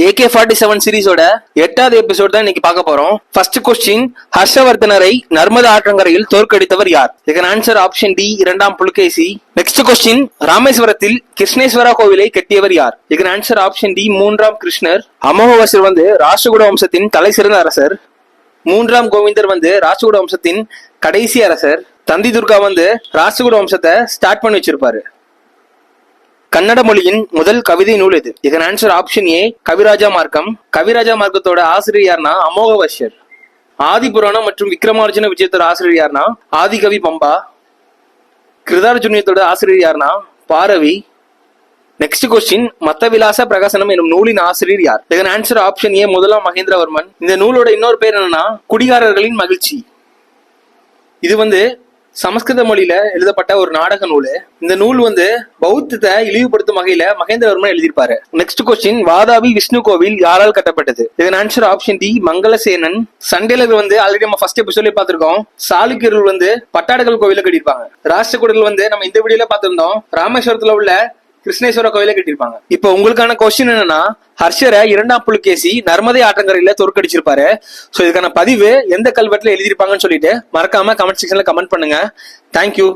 AK-47 சீரிஸோட 8வது episode தான் இன்னைக்கு பார்க்க போறோம். ஃபர்ஸ்ட் கொஸ்டின், ஹர்ஷவர்தனரை நர்மதா ஆற்றங்கரையில் தோற்கடித்தவர் யார்? இதுக்கு ஆன்சர் ஆப்ஷன் டி, இரண்டாம் புலிகேசி. நெக்ஸ்ட் கொஸ்டின், ராமேஸ்வரத்தில் கிருஷ்ணேஸ்வரா கோவிலை கட்டியவர் யார்? இதுக்கு ஆன்சர் ஆப்ஷன் டி, மூன்றாம் கிருஷ்ணர். அமோகவசர் ராஷ்டிரகூட வம்சத்தின் தலை சிறந்த அரசர். மூன்றாம் கோவிந்தர் ராஷ்டிரகூட வம்சத்தின் கடைசி அரசர். தந்தி துர்கா ராஷ்டிரகூட வம்சத்தை ஸ்டார்ட் பண்ணி வச்சிருப்பாரு. கன்னட மொழியின் முதல் கவிதை நூல் எது? இதன் ஆன்சர் ஆப்ஷன் ஏ, கவிராஜா மார்க்கம். கவிராஜா மார்க்கத்தோட ஆசிரியர் யார்னா அமோகவர்ஷர். ஆதி புராணம் மற்றும் விக்ரமார்ஜுன விஜயத்தோட ஆசிரியர் யார்னா ஆதிகவி பம்பா. கிருதார்ஜுனியத்தோட ஆசிரியர் யார்னா பாரவி. நெக்ஸ்ட் கொஸ்டின், மத்த விலாச பிரகாசனம் எனும் நூலின் ஆசிரியர் யார்? இதன் ஆன்சர் ஆப்ஷன் ஏ, முதலாம் மகேந்திரவர்மன். இந்த நூலோட இன்னொரு பேர் என்னன்னா குடிகாரர்களின் மகிழ்ச்சி. இது சமஸ்கிருத மொழியில எழுதப்பட்ட ஒரு நாடக நூல். இந்த நூல் பௌத்தத்தை இழிவுபடுத்தும் வகையில மகேந்திரவர்மன் எழுதியிருப்பாரு. நெக்ஸ்ட் கொஸ்டின், வாதாபி விஷ்ணு கோவில் யாரால் கட்டப்பட்டது? இதன் ஆன்சர் ஆப்ஷன் டி, மங்களசேனன். சண்டேலர் ஆல்ரெடி நம்ம ஃபர்ஸ்ட் எபிசோட்ல பார்த்திருக்கோம். சாளுக்கியர்கள் பட்டாடகல் கோவில கட்டியிருப்பாங்க. ராஷ்டிரகூடர்கள் நம்ம இந்த வீடியோல பார்த்திருந்தோம், ராமேஸ்வரத்துல உள்ள கிருஷ்ணேஸ்வர கோயில கட்டியிருப்பாங்க. இப்ப உங்களுக்கான கொஸ்டின் என்னன்னா, ஹர்ஷரை இரண்டாம் புலிகேசி நர்மதை ஆற்றங்கரையில தோற்கடிச்சிருப்பாரு. சோ இதுக்கான பதிவு எந்த கல்வெட்டுல எழுதியிருப்பாங்கன்னு சொல்லிட்டு மறக்காம கமெண்ட் செக்ஷன்ல கமெண்ட் பண்ணுங்க. தேங்க்யூ.